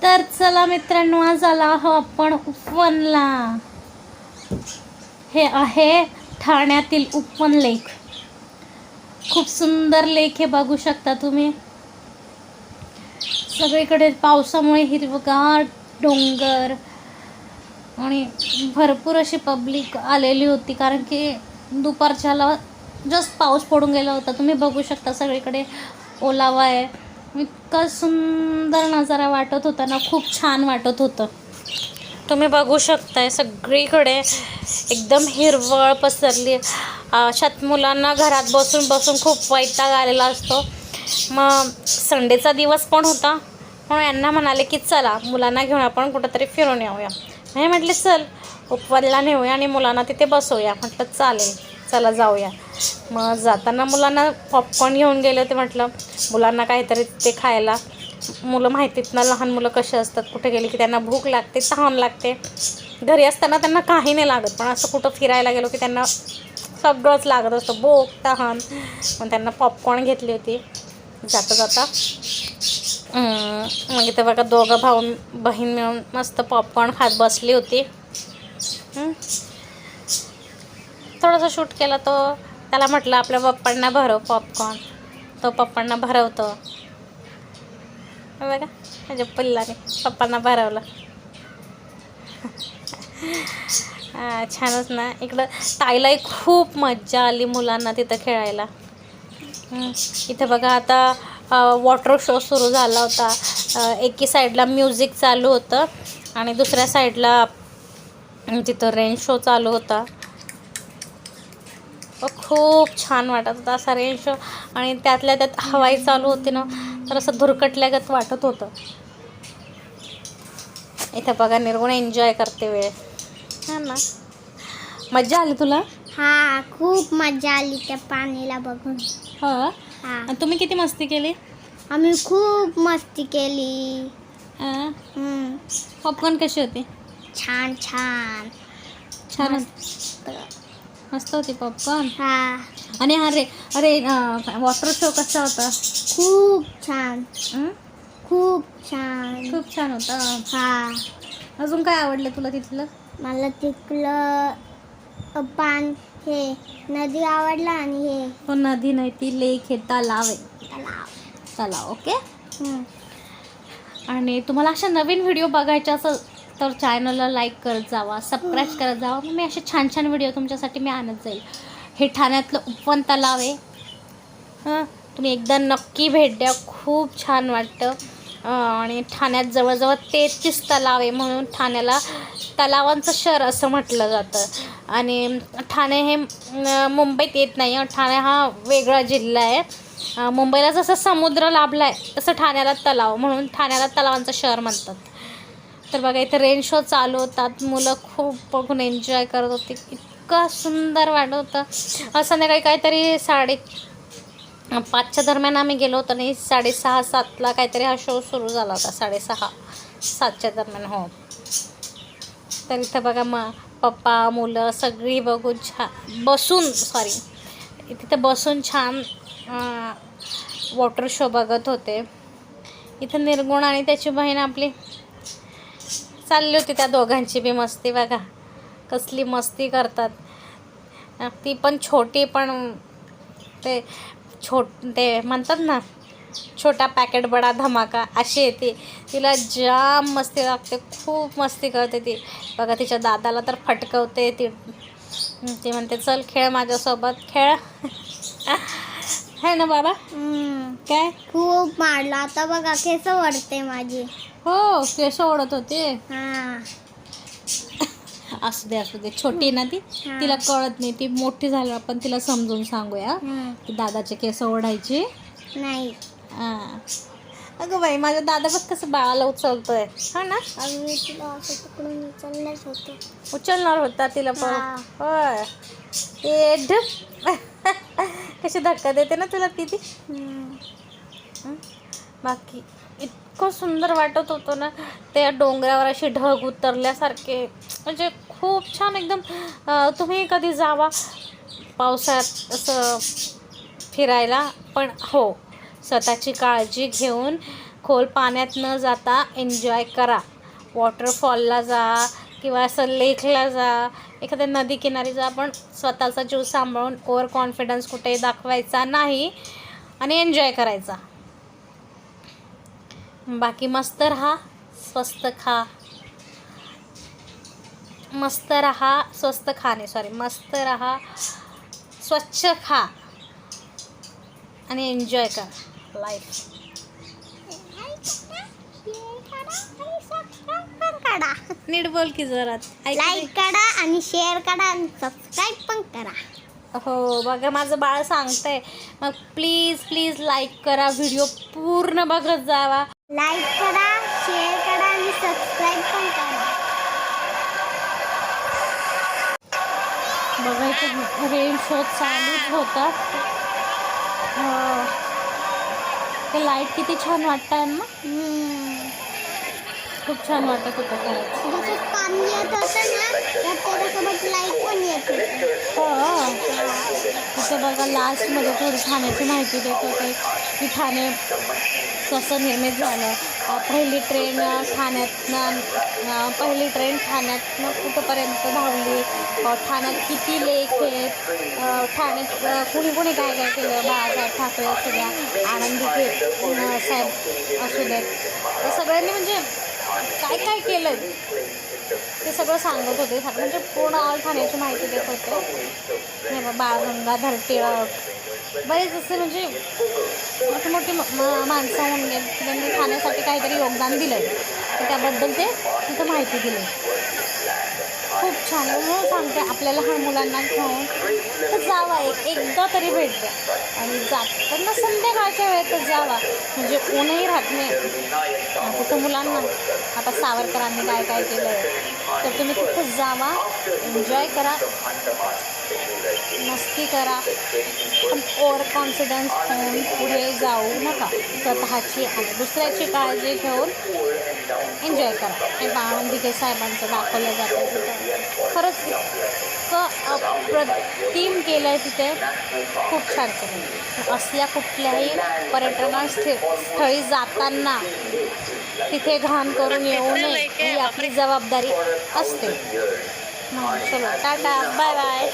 तर चला मित्रांनो, आज आला आहो आपण उपवनला. हे आहे ठाण्यातील उपवन लेक. खूप सुंदर लेक हे बघू शकता तुम्ही. सगळीकडे पावसामुळे हिरवगार डोंगर आणि भरपूर अशी पब्लिक आलेली होती, कारण की दुपारच्याला जस्ट पाऊस पडून गेला होता. तुम्ही बघू शकता सगळीकडे ओलावा आहे. इतका सुंदर नजारा वाटत होता ना, खूप छान वाटत होतं. तुम्ही बघू शकताय सगळीकडे एकदम हिरवळ पसरली. अशात मुलांना घरात बसून बसून खूप वैताग आलेला असतो. मग संडेचा दिवस पण होता, म्हणून यांना म्हणाले की चला मुलांना घेऊन आपण कुठंतरी फिरून येऊया. हे म्हटले चल उपवनला नेऊया आणि मुलांना तिथे बसवूया. म्हटलं चालेल, चला जाऊया. मग जाताना मुलांना पॉपकॉर्न घेऊन गेले होते. म्हटलं मुलांना काहीतरी ते खायला. मुलं माहितीत ना, लहान मुलं कसे असतात, कुठे गेले की त्यांना भूक लागते, तहान लागते. घरी असताना त्यांना काही नाही लागत, पण असं कुठं फिरायला गेलो की त्यांना सगळंच लागत असतं, भूक तहान. मग त्यांना पॉपकॉर्न घेतली होती जाता जाता. मग इथं बघा दोघं भाऊ बहीण मिळून मस्त पॉपकॉर्न खात बसली होती. थोडासा शूट केला तो. त्याला म्हटलं आपल्या पप्पांना भरव पॉपकॉर्न. तो पप्पांना भरवतो बघा. म्हणजे पिल्लाने पप्पांना भरवलं. छानच ना. इकडं ताईलाही खूप मज्जा आली मुलांना तिथं खेळायला. इथं बघा आता वॉटर शो सुरू झाला होता. एकी साईडला म्युझिक चालू होतं आणि दुसऱ्या साईडला तिथं रेन शो चालू होता. खूप छान वाटत होता असा रेन शो. आणि त्यातल्या त्यात हवाई चालू होती ना, तर असं धुरकटल्यागत वाटत होतं. इथं बघा निर्गुण एन्जॉय करते वेळ. हा ना, मज्जा आली तुला? हा, खूप मजा आली त्या पाणीला बघून. हा. हा, तुम्ही किती मस्ती केली? आम्ही खूप मस्ती केली. पॉपकॉर्न कशी होती? छान छान छान मस्त. मस्त होती पॉपकॉर्न. हा, आणि अरे वॉटर शो कसा होता? खूप छान. खूप छान. खूप छान होता. हा, अजून काय आवडलं तुला तिथलं? मला तिथलं हे नदी आवडला आणि हे तो नदी नाही, ती लेक आहे, तलाव आहे. तलाव. तलाव. ओके. आणि तुम्हाला अशा नवीन व्हिडिओ बघायचे असेल तर चॅनलला लाईक करत जावा, सबस्क्राईब करत जावा. मग मी असे छान छान व्हिडिओ तुमच्यासाठी मी आणत जाईल. हे ठाण्यातलं उपवन तलाव आहे. तुम्ही एकदा नक्की भेट द्या, खूप छान वाटतं. आणि ठाण्यात जवळजवळ 33 तलाव आहे, म्हणून ठाण्याला तलावांचं शहर असं म्हटलं जातं. आणि ठाणे हे मुंबईत येत नाही. ठाणे हा वेगळा जिल्हा आहे. मुंबईला जसं समुद्र लाभला आहे तसं ठाण्याला तलाव, म्हणून ठाण्याला तलावांचं शहर म्हणतात. तर बघा इथं रेन शो चालू होतात. मुलं खूप बघून एन्जॉय करत होती. इतकं सुंदर वाटत होतं. संध्याकाळी काहीतरी 5:30च्या दरम्यान आम्ही गेलो होतो आणि 6:30-7ला काहीतरी हा शो सुरू झाला होता. 6:30-7च्या दरम्यान. हो. तर इथं बघा पप्पा मुलं सगळी बघून तिथं बसून छान वॉटर शो बघत होते. इथं निर्गुण आणि त्याची बहीण आपली चालली होती. त्या दोघांची बी मस्ती बघा, कसली मस्ती करतात. ती पण छोटी, पण ते म्हणतात ना, छोटा पॅकेट बडा धमाका अशी येते. तिला जाम मस्ती लागते, खूप मस्ती करते ती बघा. तिच्या दादाला तर फटकवते ती म्हणते चल खेळ माझ्यासोबत, खेळ. है ना बाबा? काय खूप मारला. आता बघा केस वळते माझी. हो, केस ओढत होते. हा, असू दे. छोटी ना ती, तिला कळत नाही. ती मोठी झाल्यावर आपण तिला समजून सांगूया की दादाचे केस ओढायचे नाही. अगं बाई, माझ्या दादा बघ कसं बाळाला उचलतोय. हा ना, मी तुला असं पकडून उचललंच होतं. उचलणार होता तिला पण. हा. होय. ए ढप. कशी धक्का देते ना तुला ती. बाकी इतकं सुंदर वाटत होतं ना, त्या डोंगरावर असे ढग उतरल्यासारखे. म्हणजे खूप छान एकदम. तुम्ही कधी जावा पावसाळ्यात असं फिरायला. पण हो, स्वतःची काळजी घेऊन खोल पाण्यात न जाता एन्जॉय करा. वॉटरफॉलला जा किंवा असं लेकला जा, एखाद्या नदी किनारी जा, पण स्वतःचा जीव सांभाळून ओव्हर कॉन्फिडन्स कुठेही दाखवायचा नाही आणि एन्जॉय करायचा. बाकी मस्त राहा, स्वस्त खा, मस्त राहा, स्वस्त खा नाही सॉरी मस्त राहा, स्वच्छ खा आणि एन्जॉय करा लाईफ. नीट बोल की जरा. लाईक करा आणि शेअर करा आणि सबस्क्राईब पण करा. हो बघा माझं बाळ सांगतंय, मग प्लीज प्लीज लाईक करा, व्हिडिओ पूर्ण बघत जावा. लाईक करा, शेअर करा आणि सबस्क्राईब पण करा. बघा इथे रेन शो चालूच होता. ते लाईट किती छान वाटतं ना, खूप छान वाटत होतं खरंच. जसं पाणी येत होतं ना त्याच्यासोबत लाईट पण येत होती. हो तिथे बघा लास्टमध्ये थोडी ठाण्याची माहिती देत होते की ठाणे कसं निर्मित झालं. पहिली ट्रेन ठाण्यातनं कुठंपर्यंत धावली, ठाण्यात किती लेक आहेत, ठाण्यात कुणी कुणी काय काय केलं, बाळासाहेब ठाकरे असू द्या, आनंदी साहेब असू देत, सगळ्यांनी म्हणजे काय काय केलं ते सगळं सांगत होते. म्हणजे पूर्ण ऑल ठाण्याची माहिती देत होते. हे बाळ गंगाधर टिळक, बरेच असे म्हणजे मोठी माणसं होऊन गेली, त्यांनी ठाण्यासाठी काहीतरी योगदान दिलं तर त्याबद्दल ते तिथं माहिती दिली. खूप छान म्हणून सांगते आपल्या लहान मुलांना घेऊन तर जावा, एकदा तरी भेट द्या आणि जाताना संध्याकाळच्या वेळेतच जावा, म्हणजे ऊनही राहत नाही. तिथं मुलांना आता सावरकरांनी काय काय केलं तर तुम्ही तिथंच जावा, एन्जॉय करा, मस्ती करा, पण ओव्हर कॉन्फिडन्स होऊन पुढे जाऊ नका. स्वतःची आणि दुसऱ्याची काळजी घेऊन एन्जॉय करा. हे आनंदी साहेबांचं दाखवलं जातं तिथं. खरंच इतकं अप्रतिम केलं आहे तिथे, खूप छान केलं. असल्या कुठल्याही पर्यटनस्थळी जाताना तिथे घाण करून येऊ नये ही आपली जबाबदारी असते. चलो टाटा, बाय बाय.